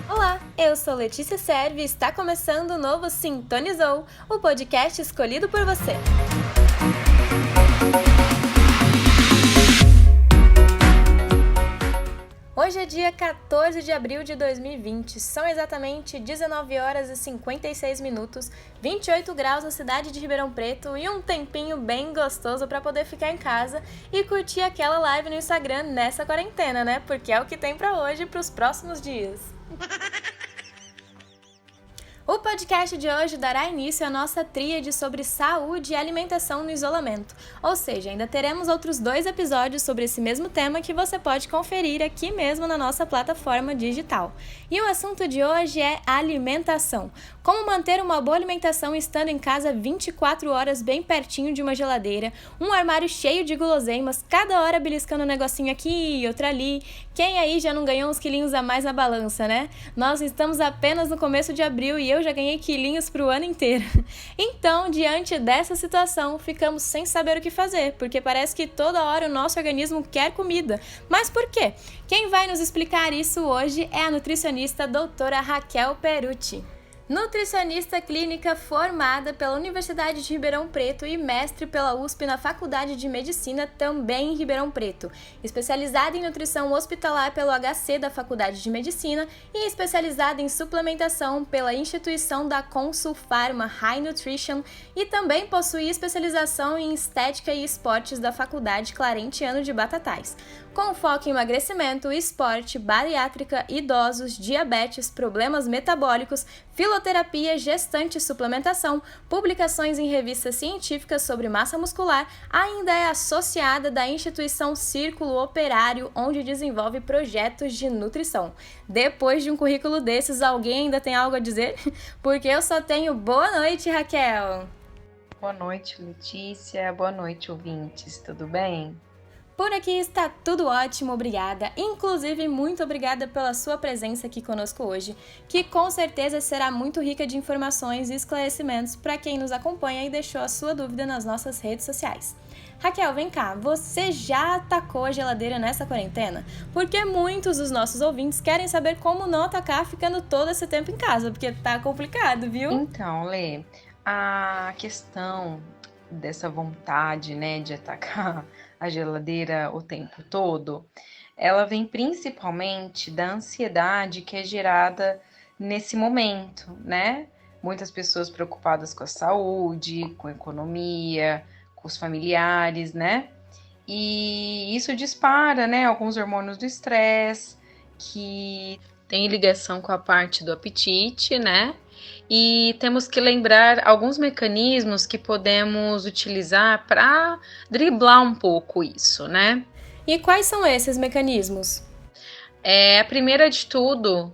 Olá, eu sou Letícia Serve e está começando o novo Sintonizou, o podcast escolhido por você. Hoje é dia 14 de abril de 2020, são exatamente 19 horas e 56 minutos, 28 graus na cidade de Ribeirão Preto e um tempinho bem gostoso para poder ficar em casa e curtir aquela live no Instagram nessa quarentena, né? Porque é o que tem para hoje e para os próximos dias. O podcast de hoje dará início à nossa tríade sobre saúde e alimentação no isolamento, ou seja, ainda teremos outros 2 episódios sobre esse mesmo tema que você pode conferir aqui mesmo na nossa plataforma digital. E o assunto de hoje é alimentação. Como manter uma boa alimentação estando em casa 24 horas bem pertinho de uma geladeira, um armário cheio de guloseimas, cada hora beliscando um negocinho aqui e outro ali. Quem aí já não ganhou uns quilinhos a mais na balança, né? Nós estamos apenas no começo de abril e eu já ganhei quilinhos pro ano inteiro. Então, diante dessa situação, ficamos sem saber o que fazer, porque parece que toda hora o nosso organismo quer comida. Mas por quê? Quem vai nos explicar isso hoje é a nutricionista doutora Raquel Perucci. Nutricionista clínica formada pela Universidade de Ribeirão Preto e mestre pela USP na Faculdade de Medicina, também em Ribeirão Preto. Especializada em nutrição hospitalar pelo HC da Faculdade de Medicina e especializada em suplementação pela instituição da Consul Pharma High Nutrition e também possui especialização em estética e esportes da Faculdade Clarentiano de Batatais. Com foco em emagrecimento, esporte, bariátrica, idosos, diabetes, problemas metabólicos, filoterapia, gestante e suplementação, publicações em revistas científicas sobre massa muscular, ainda é associada da instituição Círculo Operário, onde desenvolve projetos de nutrição. Depois de um currículo desses, alguém ainda tem algo a dizer? Porque eu só tenho boa noite, Raquel! Boa noite, Letícia. Boa noite, ouvintes. Tudo bem? Por aqui está tudo ótimo, obrigada. Inclusive, muito obrigada pela sua presença aqui conosco hoje, que com certeza será muito rica de informações e esclarecimentos para quem nos acompanha e deixou a sua dúvida nas nossas redes sociais. Raquel, vem cá, você já atacou a geladeira nessa quarentena? Porque muitos dos nossos ouvintes querem saber como não atacar ficando todo esse tempo em casa, porque tá complicado, viu? Então, Lê, a questão dessa vontade, né, de atacar a geladeira o tempo todo, ela vem principalmente da ansiedade que é gerada nesse momento, né? Muitas pessoas preocupadas com a saúde, com a economia, com os familiares, né? E isso dispara, né, alguns hormônios do estresse, que tem ligação com a parte do apetite, né? E temos que lembrar alguns mecanismos que podemos utilizar para driblar um pouco isso, né? E quais são esses mecanismos? A primeira de tudo,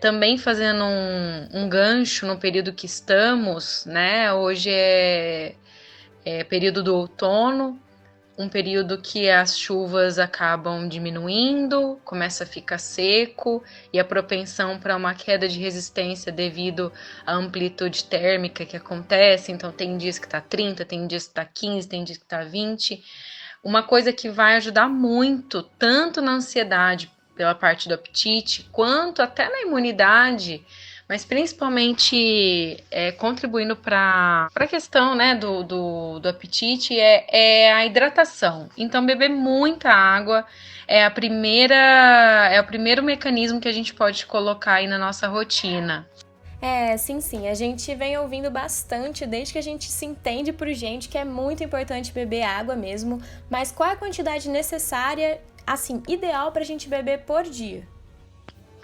também fazendo um gancho no período que estamos, né? Hoje é período do outono, um período que as chuvas acabam diminuindo, começa a ficar seco e a propensão para uma queda de resistência devido à amplitude térmica que acontece. Então tem dias que está 30, tem dias que está 15, tem dias que está 20. Uma coisa que vai ajudar muito, tanto na ansiedade pela parte do apetite, quanto até na imunidade, mas principalmente contribuindo para a questão, né, do apetite, é a hidratação. Então, beber muita água é o primeiro mecanismo que a gente pode colocar aí na nossa rotina. Sim, a gente vem ouvindo bastante desde que a gente se entende por gente que é muito importante beber água mesmo, mas qual é a quantidade necessária, assim, ideal para a gente beber por dia?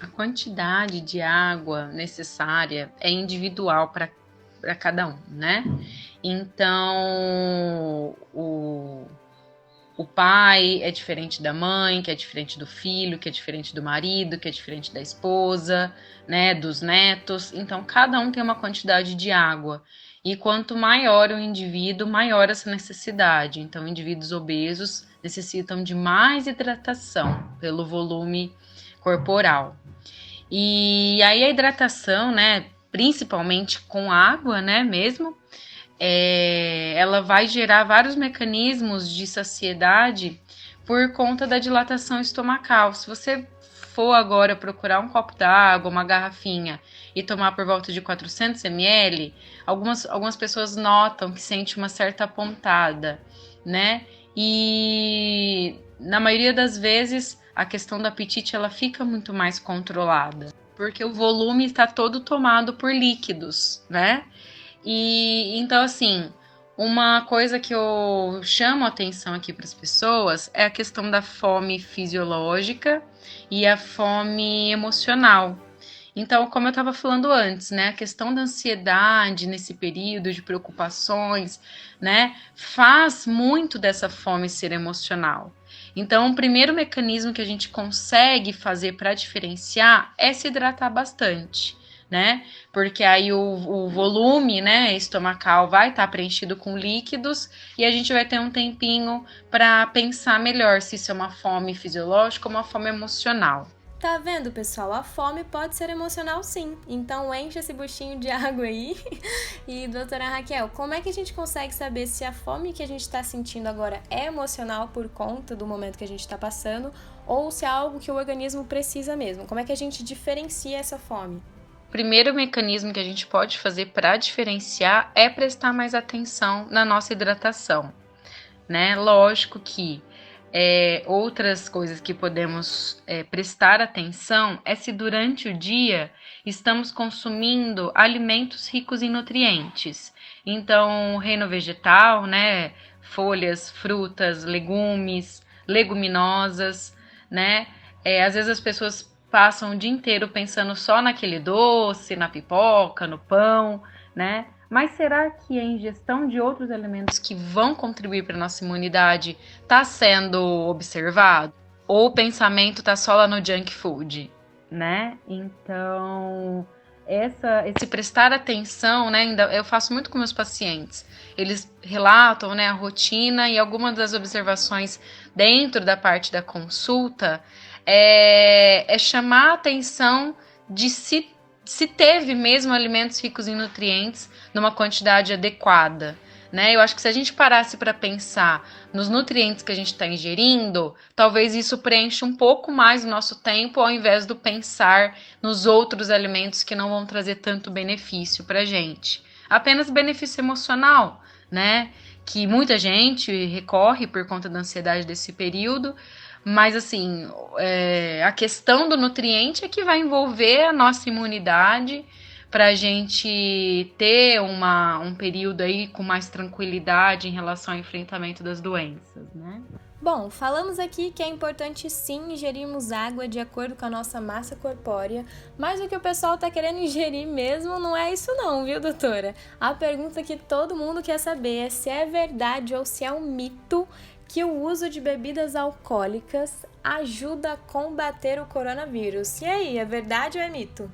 A quantidade de água necessária é individual para cada um, né? Então, o pai é diferente da mãe, que é diferente do filho, que é diferente do marido, que é diferente da esposa, né? Dos netos. Então, cada um tem uma quantidade de água. E quanto maior o indivíduo, maior essa necessidade. Então, indivíduos obesos necessitam de mais hidratação pelo volume corporal. E aí a hidratação, né, principalmente com água, né, mesmo, ela vai gerar vários mecanismos de saciedade por conta da dilatação estomacal. Se você for agora procurar um copo d'água, uma garrafinha e tomar por volta de 400 ml, algumas pessoas notam que sente uma certa pontada, né? E na maioria das vezes a questão do apetite ela fica muito mais controlada, porque o volume está todo tomado por líquidos, né? E então assim, uma coisa que eu chamo a atenção aqui para as pessoas é a questão da fome fisiológica e a fome emocional. Então, como eu estava falando antes, né, a questão da ansiedade nesse período de preocupações, né, faz muito dessa fome ser emocional. Então, o primeiro mecanismo que a gente consegue fazer para diferenciar é se hidratar bastante, né? Porque aí o volume, né, estomacal vai estar preenchido com líquidos e a gente vai ter um tempinho para pensar melhor se isso é uma fome fisiológica ou uma fome emocional. Tá vendo, pessoal? A fome pode ser emocional, sim. Então enche esse buchinho de água aí. E, doutora Raquel, como é que a gente consegue saber se a fome que a gente está sentindo agora é emocional por conta do momento que a gente está passando ou se é algo que o organismo precisa mesmo? Como é que a gente diferencia essa fome? O primeiro mecanismo que a gente pode fazer para diferenciar é prestar mais atenção na nossa hidratação, né? Lógico que outras coisas que podemos prestar atenção é se durante o dia estamos consumindo alimentos ricos em nutrientes. Então, o reino vegetal, né? Folhas, frutas, legumes, leguminosas, né? Às vezes as pessoas passam o dia inteiro pensando só naquele doce, na pipoca, no pão, né? Mas será que a ingestão de outros alimentos que vão contribuir para a nossa imunidade está sendo observado? Ou o pensamento está só lá no junk food, né? Então, esse prestar atenção, né? Eu faço muito com meus pacientes. Eles relatam, né, a rotina e algumas das observações dentro da parte da consulta é chamar a atenção de se teve mesmo alimentos ricos em nutrientes numa quantidade adequada, né? Eu acho que se a gente parasse para pensar nos nutrientes que a gente está ingerindo, talvez isso preencha um pouco mais o nosso tempo, ao invés do pensar nos outros alimentos que não vão trazer tanto benefício para a gente. Apenas benefício emocional, né? Que muita gente recorre por conta da ansiedade desse período, mas assim, a questão do nutriente é que vai envolver a nossa imunidade para a gente ter um período aí com mais tranquilidade em relação ao enfrentamento das doenças, né? Bom, falamos aqui que é importante sim ingerirmos água de acordo com a nossa massa corpórea, mas o que o pessoal tá querendo ingerir mesmo não é isso não, viu, doutora? A pergunta que todo mundo quer saber é se é verdade ou se é um mito que o uso de bebidas alcoólicas ajuda a combater o coronavírus. E aí, é verdade ou é mito?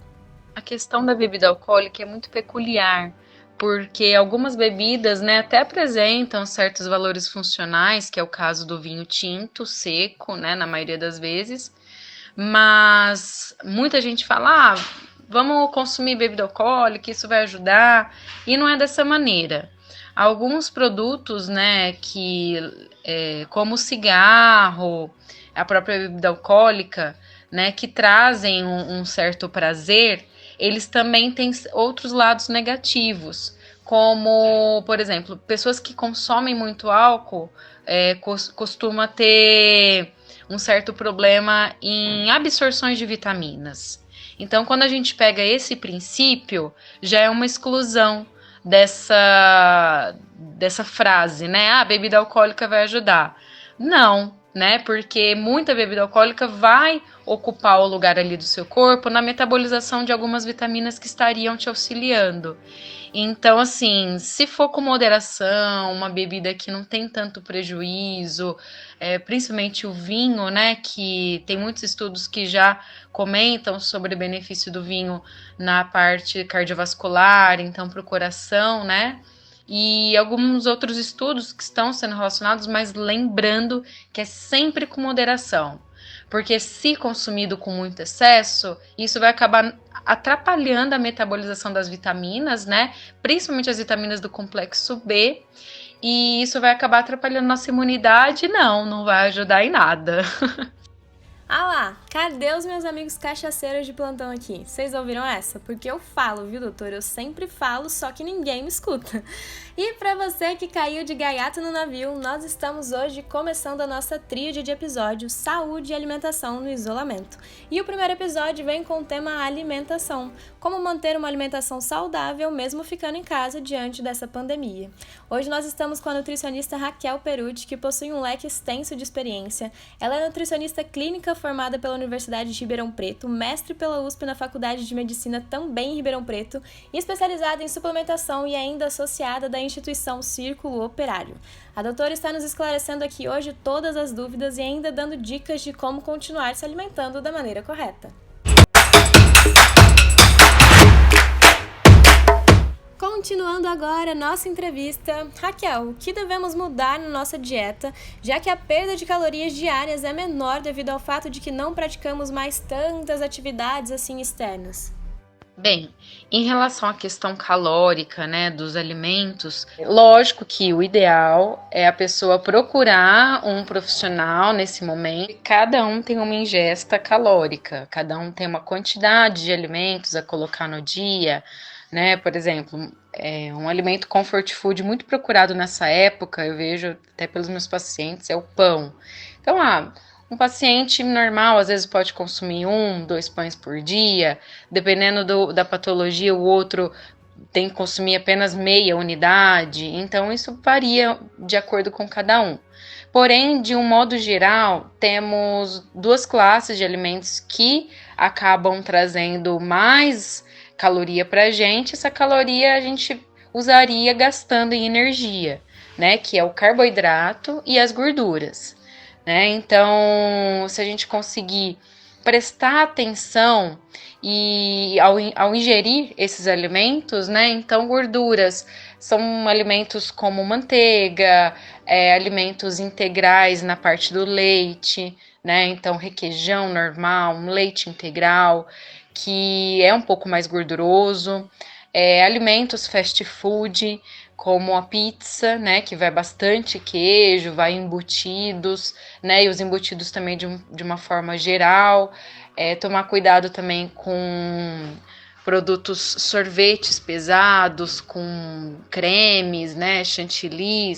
A questão da bebida alcoólica é muito peculiar, porque algumas bebidas, né, até apresentam certos valores funcionais, que é o caso do vinho tinto, seco, né, na maioria das vezes, mas muita gente fala, vamos consumir bebida alcoólica, isso vai ajudar, e não é dessa maneira. Alguns produtos, né, como o cigarro, a própria bebida alcoólica, né, que trazem um certo prazer, eles também têm outros lados negativos, como, por exemplo, pessoas que consomem muito álcool costuma ter um certo problema em absorções de vitaminas. Então, quando a gente pega esse princípio, já é uma exclusão dessa frase, né? A bebida alcoólica vai ajudar. Não, né? Porque muita bebida alcoólica vai ocupar o lugar ali do seu corpo na metabolização de algumas vitaminas que estariam te auxiliando. Então, assim, se for com moderação, uma bebida que não tem tanto prejuízo, principalmente o vinho, né, que tem muitos estudos que já comentam sobre o benefício do vinho na parte cardiovascular, então para o coração, né, e alguns outros estudos que estão sendo relacionados, mas lembrando que é sempre com moderação. porque se consumido com muito excesso, isso vai acabar atrapalhando a metabolização das vitaminas, né? Principalmente as vitaminas do complexo B, e isso vai acabar atrapalhando nossa imunidade. Não vai ajudar em nada. Ah lá, cadê os meus amigos cachaceiros de plantão aqui? Vocês ouviram essa? Porque eu falo, viu, doutor? Eu sempre falo, só que ninguém me escuta. E pra você que caiu de gaiato no navio, nós estamos hoje começando a nossa tríade de episódios Saúde e Alimentação no Isolamento. E o primeiro episódio vem com o tema alimentação. Como manter uma alimentação saudável mesmo ficando em casa diante dessa pandemia. Hoje nós estamos com a nutricionista Raquel Perucci, que possui um leque extenso de experiência. Ela é nutricionista clínica formada pela Universidade de Ribeirão Preto, mestre pela USP na Faculdade de Medicina também em Ribeirão Preto e especializada em suplementação e ainda associada da instituição Círculo Operário. A doutora está nos esclarecendo aqui hoje todas as dúvidas e ainda dando dicas de como continuar se alimentando da maneira correta. Continuando agora nossa entrevista, Raquel, o que devemos mudar na nossa dieta, já que a perda de calorias diárias é menor devido ao fato de que não praticamos mais tantas atividades assim externas? Bem, em relação à questão calórica, né, dos alimentos, lógico que o ideal é a pessoa procurar um profissional nesse momento. Cada um tem uma ingesta calórica, cada um tem uma quantidade de alimentos a colocar no dia, né? Por exemplo, um alimento comfort food muito procurado nessa época, eu vejo até pelos meus pacientes, é o pão. Então, um paciente normal às vezes pode consumir 2 pães por dia, dependendo da patologia, o outro tem que consumir apenas meia unidade, então isso varia de acordo com cada um. Porém, de um modo geral, temos 2 classes de alimentos que acabam trazendo mais caloria pra gente. Essa caloria a gente usaria gastando em energia, né, que é o carboidrato e as gorduras. Né? Então, se a gente conseguir prestar atenção e ao ingerir esses alimentos, né? Então, gorduras são alimentos como manteiga, alimentos integrais na parte do leite, né? Então, requeijão normal, um leite integral, que é um pouco mais gorduroso, alimentos fast food, como a pizza, né, que vai bastante queijo, vai embutidos, né, e os embutidos também de uma forma geral, tomar cuidado também com produtos sorvetes pesados, com cremes, né, chantilly,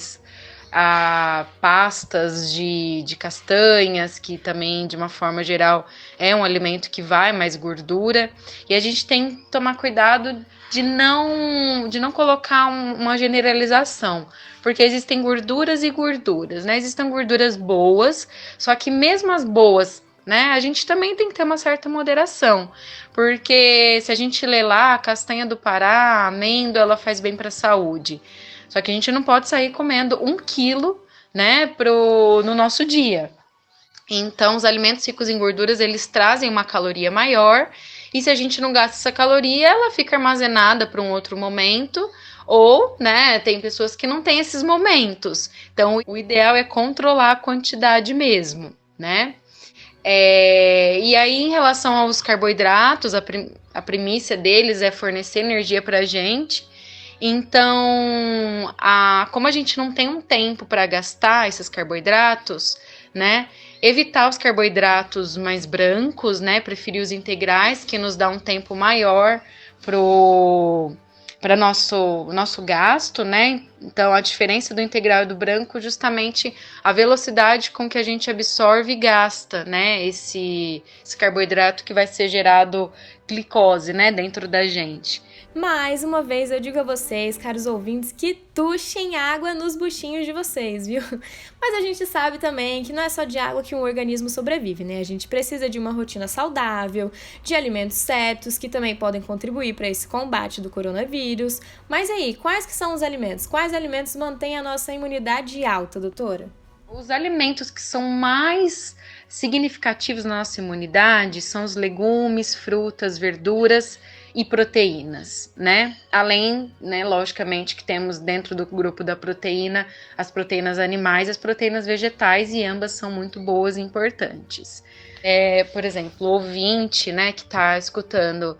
pastas de castanhas, que também, de uma forma geral, é um alimento que vai mais gordura, e a gente tem que tomar cuidado de não colocar uma generalização, porque existem gorduras e gorduras, né? Existem gorduras boas, só que mesmo as boas, né, a gente também tem que ter uma certa moderação, porque se a gente lê lá, a castanha do Pará, a amêndoa, ela faz bem para a saúde. Só que a gente não pode sair comendo 1 quilo, né, no nosso dia. Então, os alimentos ricos em gorduras, eles trazem uma caloria maior, e se a gente não gasta essa caloria, ela fica armazenada para um outro momento, ou, né, tem pessoas que não têm esses momentos. Então, o ideal é controlar a quantidade mesmo, né? E aí, em relação aos carboidratos, a primícia deles é fornecer energia para a gente. Então, como a gente não tem um tempo para gastar esses carboidratos, né, evitar os carboidratos mais brancos, né, preferir os integrais, que nos dá um tempo maior para nosso gasto, né? Então, a diferença do integral e do branco, justamente a velocidade com que a gente absorve e gasta, né, esse carboidrato que vai ser gerado glicose, né, dentro da gente. Mais uma vez eu digo a vocês, caros ouvintes, que tuchem água nos buchinhos de vocês, viu? Mas a gente sabe também que não é só de água que um organismo sobrevive, né? A gente precisa de uma rotina saudável, de alimentos certos, que também podem contribuir para esse combate do coronavírus. Mas aí, quais que são os alimentos? Quais alimentos mantêm a nossa imunidade alta, doutora? Os alimentos que são mais significativos na nossa imunidade são os legumes, frutas, verduras e proteínas, né? Além, né, logicamente, que temos dentro do grupo da proteína as proteínas animais e as proteínas vegetais, e ambas são muito boas e importantes. Por exemplo, o ouvinte, né, que está escutando,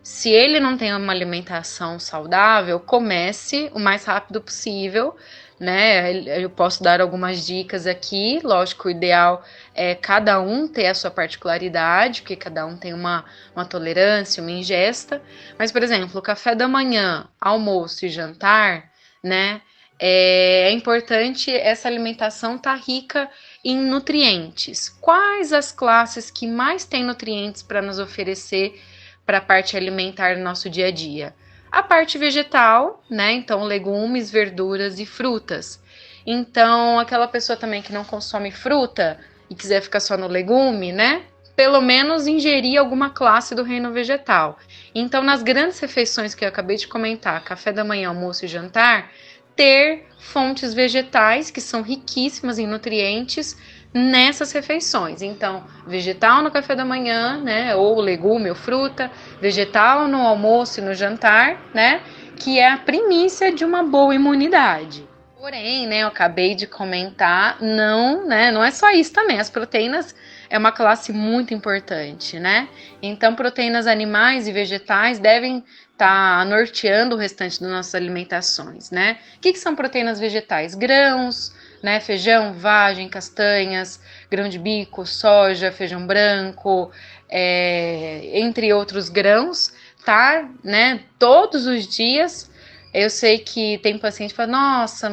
se ele não tem uma alimentação saudável, comece o mais rápido possível, né? Eu posso dar algumas dicas aqui. Lógico, o ideal é cada um ter a sua particularidade, porque cada um tem uma tolerância, uma ingesta. Mas, por exemplo, o café da manhã, almoço e jantar, né? É importante essa alimentação estar rica em nutrientes. Quais as classes que mais têm nutrientes para nos oferecer para a parte alimentar do nosso dia a dia? A parte vegetal, né? Então, legumes, verduras e frutas. Então, aquela pessoa também que não consome fruta e quiser ficar só no legume, né? Pelo menos ingerir alguma classe do reino vegetal. Então, nas grandes refeições que eu acabei de comentar, café da manhã, almoço e jantar, ter fontes vegetais que são riquíssimas em nutrientes nessas refeições. Então, vegetal no café da manhã, né, ou legume ou fruta, vegetal no almoço e no jantar, né, que é a primícia de uma boa imunidade. Porém, né, eu acabei de comentar, não é só isso também. As proteínas é uma classe muito importante, né? Então, proteínas animais e vegetais devem estar norteando o restante das nossas alimentações, né? O que são proteínas vegetais? Grãos, né? Feijão, vagem, castanhas, grão de bico, soja, feijão branco, entre outros grãos, tá? Né? Todos os dias. Eu sei que tem paciente que fala, nossa,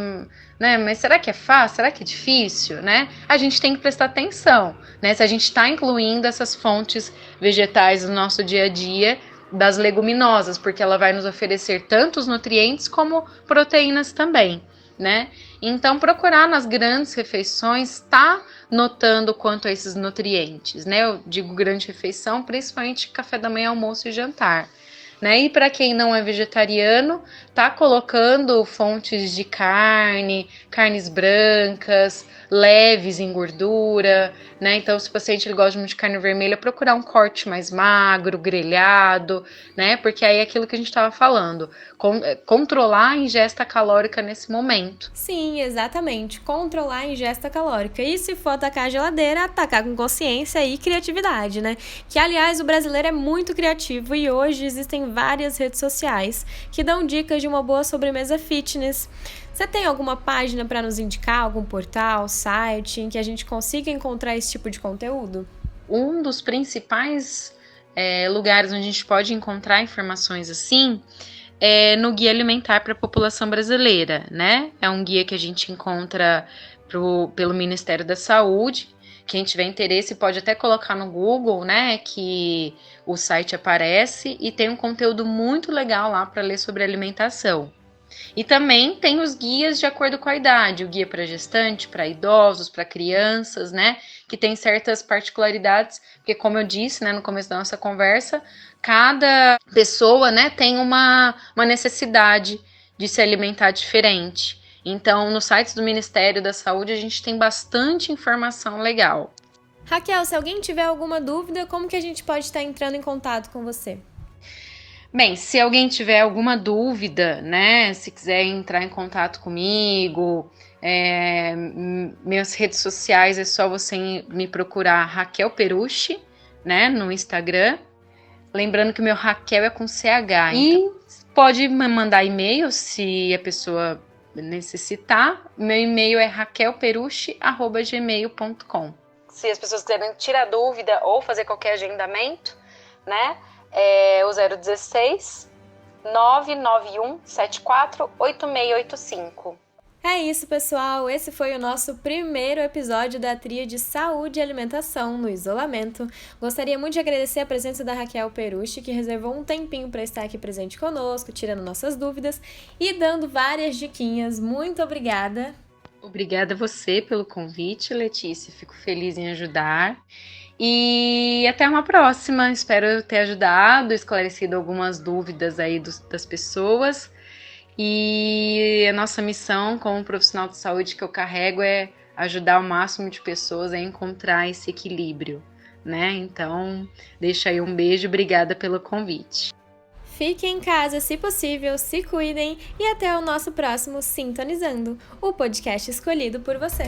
né, mas será que é fácil? Será que é difícil? Né? A gente tem que prestar atenção, né? Se a gente está incluindo essas fontes vegetais no nosso dia a dia, das leguminosas, porque ela vai nos oferecer tanto os nutrientes como proteínas também, né? Então, procurar nas grandes refeições, tá notando quanto a esses nutrientes, né? Eu digo grande refeição, principalmente café da manhã, almoço e jantar. Né? E para quem não é vegetariano, tá colocando fontes de carnes brancas, leves em gordura, né? Então, se o paciente ele gosta muito de carne vermelha, procurar um corte mais magro, grelhado, né? Porque aí é aquilo que a gente estava falando, controlar a ingesta calórica nesse momento. Sim, exatamente, controlar a ingesta calórica. E se for atacar a geladeira, atacar com consciência e criatividade, né? Que, aliás, o brasileiro é muito criativo e hoje existem várias redes sociais que dão dicas de uma boa sobremesa fitness. Você tem alguma página para nos indicar, algum portal, site em que a gente consiga encontrar esse tipo de conteúdo? Um dos principais lugares onde a gente pode encontrar informações assim é no Guia Alimentar para a População Brasileira, né? É um guia que a gente encontra pelo Ministério da Saúde. Quem tiver interesse pode até colocar no Google, né, que o site aparece e tem um conteúdo muito legal lá para ler sobre alimentação. E também tem os guias de acordo com a idade, o guia para gestante, para idosos, para crianças, né, que tem certas particularidades, porque como eu disse, né, no começo da nossa conversa, cada pessoa, né, tem uma necessidade de se alimentar diferente. Então, nos sites do Ministério da Saúde, a gente tem bastante informação legal. Raquel, se alguém tiver alguma dúvida, como que a gente pode estar entrando em contato com você? Bem, se alguém tiver alguma dúvida, né, se quiser entrar em contato comigo, minhas redes sociais é só você me procurar Raquel Perucci, né, no Instagram. Lembrando que o meu Raquel é com CH. E pode me mandar e-mail se a pessoa necessitar. Meu e-mail é raquelperucci@gmail.com. Se as pessoas quiserem tirar dúvida ou fazer qualquer agendamento, né, é o 016 991 74 8685. É isso, pessoal. Esse foi o nosso primeiro episódio da Tríade Saúde e Alimentação no Isolamento. Gostaria muito de agradecer a presença da Raquel Perucci, que reservou um tempinho para estar aqui presente conosco, tirando nossas dúvidas e dando várias diquinhas. Muito obrigada. Obrigada a você pelo convite, Letícia. Fico feliz em ajudar. E até uma próxima. Espero ter ajudado, esclarecido algumas dúvidas aí das pessoas. E a nossa missão como profissional de saúde que eu carrego é ajudar o máximo de pessoas a encontrar esse equilíbrio, né? Então, deixa aí um beijo, obrigada pelo convite. Fiquem em casa se possível, se cuidem e até o nosso próximo Sintonizando, o podcast escolhido por você.